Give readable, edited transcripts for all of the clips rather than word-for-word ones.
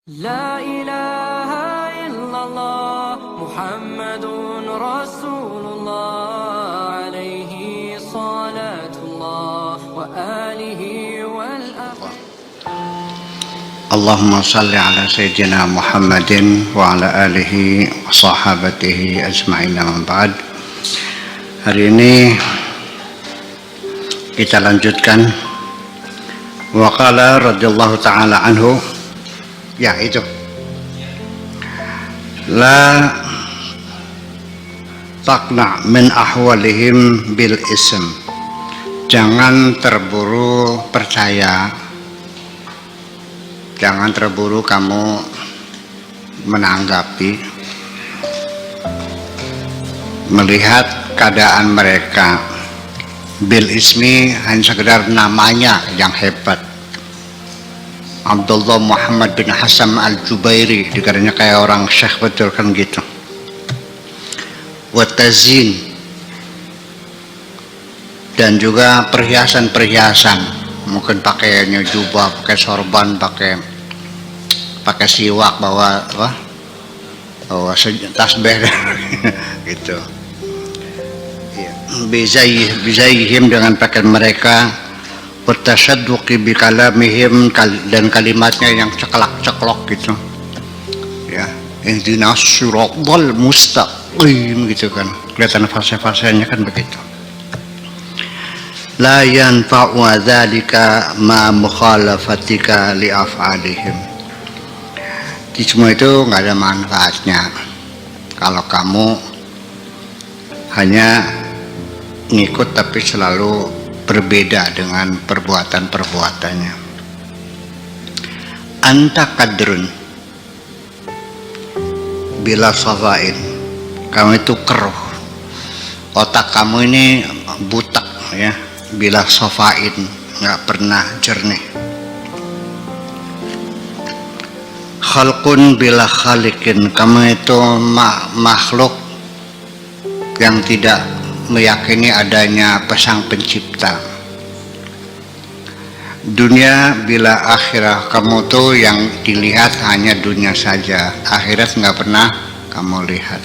لا إله إلا الله محمد رسول الله عليه صلاة الله وآله والأخوة. اللهم صل على سيدنا محمد وعلى آله وصحابته أجمعين أما بعد. Hari ini kita lanjutkan wa qala radhiyallahu ta'ala anhu, ya itu, la taqna min ahwalihim bil ism, jangan terburu percaya, jangan terburu kamu menanggapi, melihat keadaan mereka bil ismi, hanya sekedar namanya yang hebat. Abdullah Muhammad bin Hasan al-Jubairi dikatanya kayak orang syekh betul kan gitu. Watazin, dan juga perhiasan-perhiasan, mungkin pakaiannya jubah, pakai sorban, pakai siwak, bawa tasbih gitu. Bizaihim, dengan pakaian mereka, watasadduqi bi kalamihim, dan kalimatnya yang ceklok gitu ya, ihdinas siratal mustaqim gitu kan, kelihatan fase-fasenya kan begitu. La yanfa'u dzalika ma mukhalafatika li af'alihim, di semua itu nggak ada manfaatnya kalau kamu hanya ngikut tapi selalu berbeda dengan perbuatan-perbuatannya. Anta kadrun bila safain, kamu itu keruh, otak kamu ini butak ya, bila safain, nggak pernah jernih. Khalqun bila khalikin, kamu itu makhluk yang tidak meyakini adanya sang pencipta. Dunia bila akhirah, kamu tuh yang dilihat hanya dunia saja, akhirat nggak pernah kamu lihat.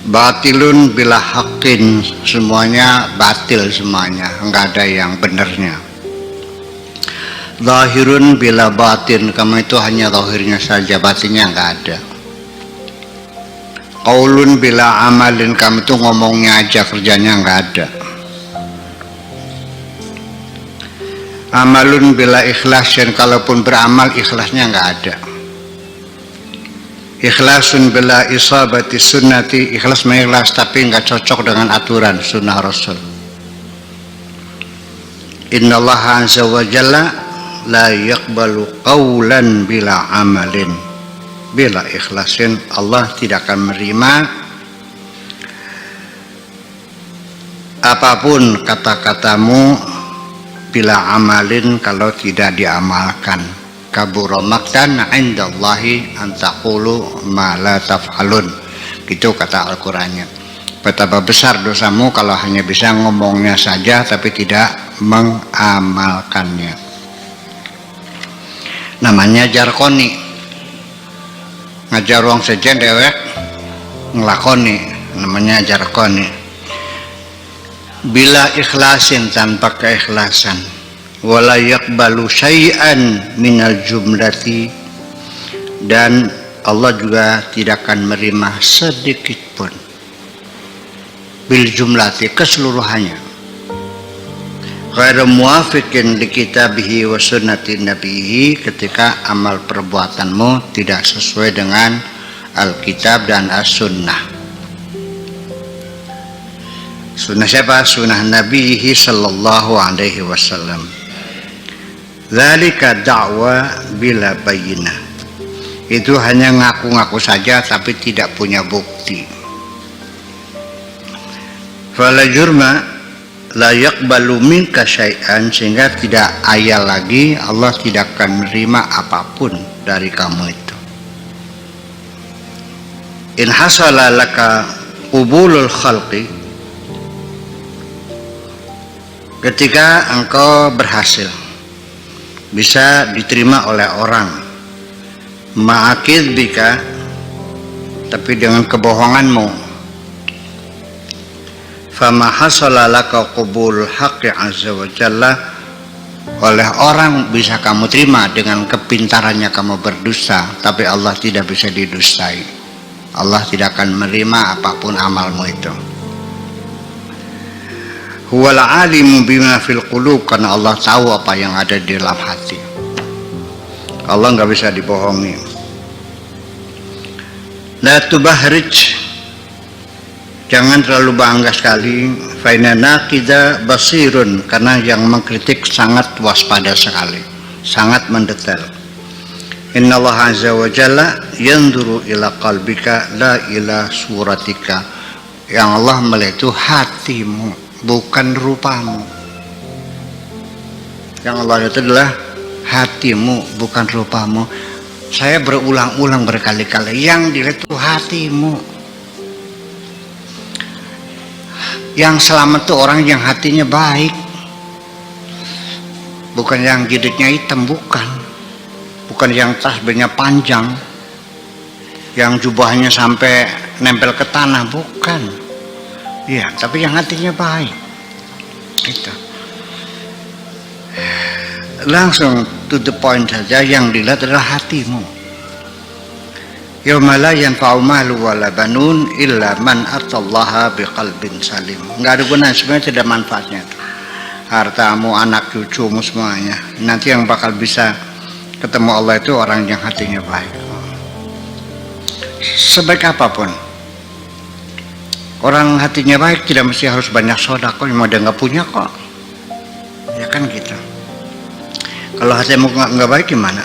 Batilun bila haqqin, semuanya batil, semuanya nggak ada yang benernya. Zahirun bila batin, kamu itu hanya zahirnya saja, batinnya nggak ada. Qaulun bila amalin, kamu tuh ngomongnya aja, kerjanya nggak ada. Amalun bila ikhlasin, kalaupun beramal ikhlasnya nggak ada. Ikhlasun bila isabati sunnati, ikhlas mengikhlas tapi nggak cocok dengan aturan sunnah Rasul. Innallaha azza wa jalla la yaqbalu qaulan bila amalin. Bila ikhlasin, Allah tidak akan menerima apapun kata-katamu bila amalin, kalau tidak diamalkan. Kabura maqtan 'indallahi an taqulu ma la taf'alun, gitu kata Al-Qur'annya. Betapa besar dosamu kalau hanya bisa ngomongnya saja tapi tidak mengamalkannya. Namanya jarkoni, ngajar ruang saja dewek ngelakoni, namanya jarkoni. Bila ikhlasin, tanpa keikhlasan. Wala yaqbalu syai'an minal jumlati, dan Allah juga tidak akan menerima sedikit pun bil jumlati, keseluruhannya. Ghairu muwafiqin li kitabihi wa sunnati nabihi, ketika amal perbuatanmu tidak sesuai dengan Alkitab dan As-Sunnah. Sunnah siapa? Sunnah Nabihi sallallahu alaihi wasallam. Dzalika da'wa bila bayyinah, itu hanya ngaku-ngaku saja tapi tidak punya bukti. Fala jurma la yaqbalu minka syai'an, sehingga tidak ayal lagi, Allah tidak akan menerima apapun dari kamu itu. In hasala laka qubulul khalqi, ketika engkau berhasil bisa diterima oleh orang. Ma'akidbika, tapi dengan kebohonganmu. Fama hasala laka qubul haqqi azza wa jalla, oleh orang bisa kamu terima dengan kepintarannya kamu berdusta, tapi Allah tidak bisa didustai. Allah tidak akan menerima apapun amalmu itu. Huwal alimu bima fil qulub, karena Allah tahu apa yang ada di dalam hati. Allah nggak bisa dibohongi. La tubahrij, jangan terlalu bangga sekali. Fa inna naqida basirun, karena yang mengkritik sangat waspada sekali, sangat mendetail. Inna Allah azza wa jalla yanzuru ila qalbika la ila suratika. Yang Allah melihat itu hatimu, bukan rupamu. Yang Allah lihat adalah hatimu, bukan rupamu. Saya berulang-ulang berkali-kali, yang dilihat itu hatimu. Yang selamat itu orang yang hatinya baik, bukan yang jidatnya hitam, bukan yang tasbihnya panjang, yang jubahnya sampai nempel ke tanah, bukan. Ya, tapi yang hatinya baik. Gitu. Langsung to the point saja, yang dilihat adalah hatimu. Yauma la yanfa'u malu wala banun illa man atallaha biqalbin salim. Enggak ada gunanya, sebenarnya tidak manfaatnya itu. Hartamu, anak cucumu semuanya, nanti yang bakal bisa ketemu Allah itu orang yang hatinya baik. Sebaik apapun orang hatinya baik, tidak mesti harus banyak sedekah, mau dia nggak punya kok, ya kan gitu. Kalau hatimu nggak baik gimana?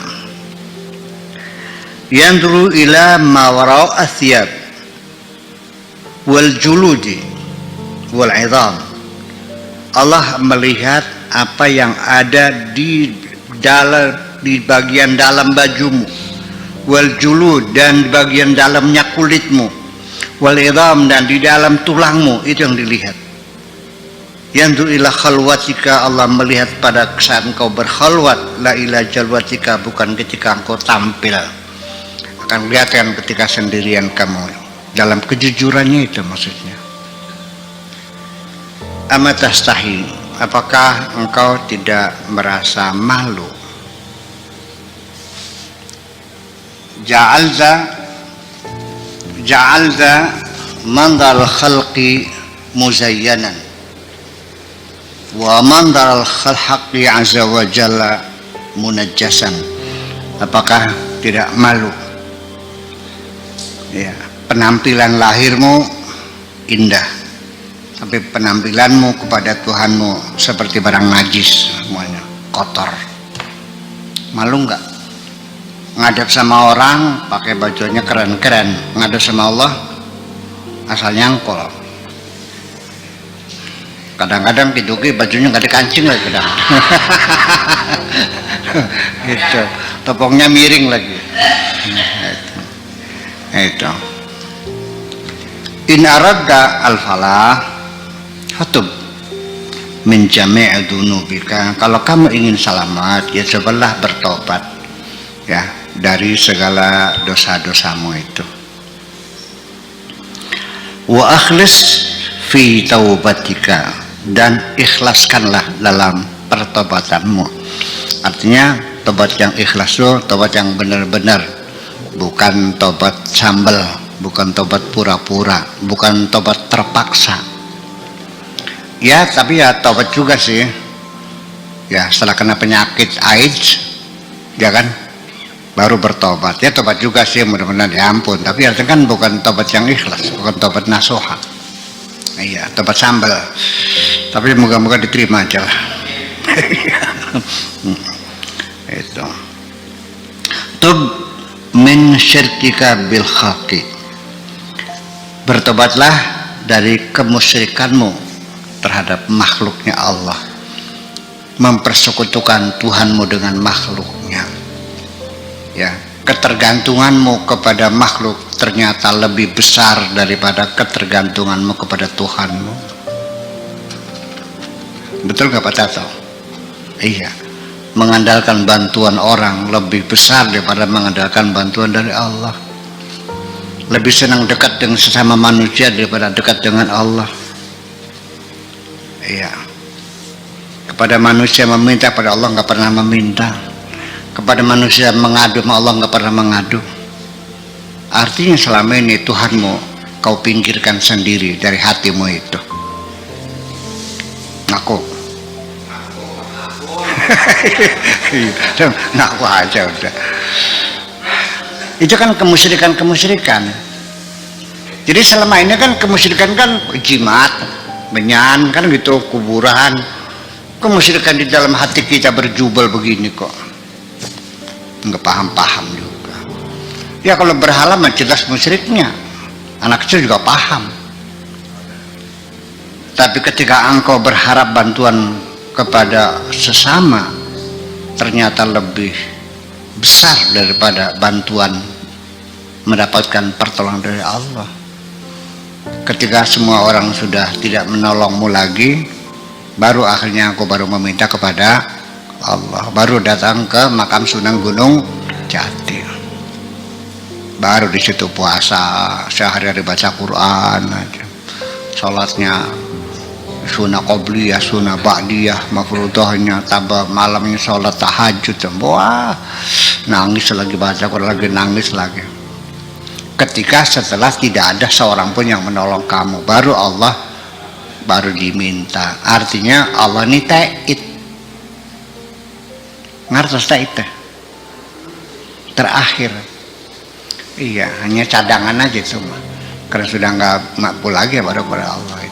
Yanzuru ila ma wara'a athiyab wal juludi wal 'idham. Allah melihat apa yang ada di bagian dalam bajumu, wal julud, dan bagian dalamnya kulitmu, wal 'idham, dan di dalam tulangmu, itu yang dilihat. Yanzur ila khalwatika, Allah melihat pada saat engkau berkhalwat, la ila jalwatika, bukan ketika engkau tampil. Akan kelihatan ketika sendirian kamu, dalam kejujurannya itu maksudnya. Amatastahi, apakah engkau tidak merasa malu? Ja'alza mandal khalqi muzayyanan wa mandal haqqi azza wa jalla munajjasan. Apakah tidak malu? Ya, penampilan lahirmu indah, tapi penampilanmu kepada Tuhanmu seperti barang najis, semuanya kotor. Malu nggak? Ngadap sama orang pakai bajunya keren-keren, ngadap sama Allah asal nyangkol. Kadang-kadang didugi bajunya nggak dikancing lagi, kadang. Gitu, topongnya miring lagi. Itu. In aradda al-falah fatub min jami' dzunubika. Kalau kamu ingin selamat, ya cobalah bertobat, ya, dari segala dosa-dosamu itu. Wa akhlis fi taubatika, dan ikhlaskanlah dalam pertobatanmu. Artinya tobat yang ikhlas itu tobat yang benar-benar, bukan tobat sambal, bukan tobat pura-pura, bukan tobat terpaksa. Ya, tapi ya tobat juga sih. Ya, setelah kena penyakit AIDS, ya kan, baru bertobat. Ya tobat juga sih, mudah-mudahan ya ampun. Tapi artinya kan bukan tobat yang ikhlas, bukan tobat nasuha. Iya, tobat sambal. Tapi moga-moga diterima aja lah. Itu. Tub min syirkika bil khaqi, bertobatlah dari kemusyrikanmu terhadap makhluknya Allah, mempersekutukan Tuhanmu dengan makhluknya. Ya, ketergantunganmu kepada makhluk ternyata lebih besar daripada ketergantunganmu kepada Tuhanmu. Betul nggak Pak Tato? Iya. mengandalkan bantuan orang lebih besar daripada mengandalkan bantuan dari Allah. Lebih senang dekat dengan sesama manusia daripada dekat dengan Allah. Iya. Kepada manusia meminta, pada Allah nggak pernah meminta. Kepada manusia mengadu, sama Allah nggak pernah mengadu. Artinya selama ini Tuhanmu kau pinggirkan sendiri dari hatimu itu. Ngaku. Ngaku aja udah. Itu kan kemusyrikan. Jadi selama ini kan kemusyrikan kan jimat, menyan kan gitu, kuburan. Kemusyrikan di dalam hati kita berjubel begini kok. Nggak paham juga. Ya kalau berhala mah jelas musyriknya. Anak kecil juga paham. Tapi ketika engkau berharap bantuan kepada sesama, ternyata lebih besar daripada bantuan mendapatkan pertolongan dari Allah. Ketika semua orang sudah tidak menolongmu lagi, baru akhirnya aku baru meminta kepada Allah, baru datang ke makam Sunan Gunung Jati, baru di situ puasa sehari-hari, baca Quran aja, sholatnya sunnah qobliyah, sunnah ba'diyah, mafrudahnya, tambah malamnya sholat tahajud. Wah, nangis lagi, baca Quran lagi, nangis lagi. Ketika setelah tidak ada seorang pun yang menolong kamu, baru Allah baru diminta. Artinya Allah ini ta'id, ngertos ta'id terakhir. Iya, hanya cadangan aja cuma karena sudah nggak mampu lagi baru pada Allah.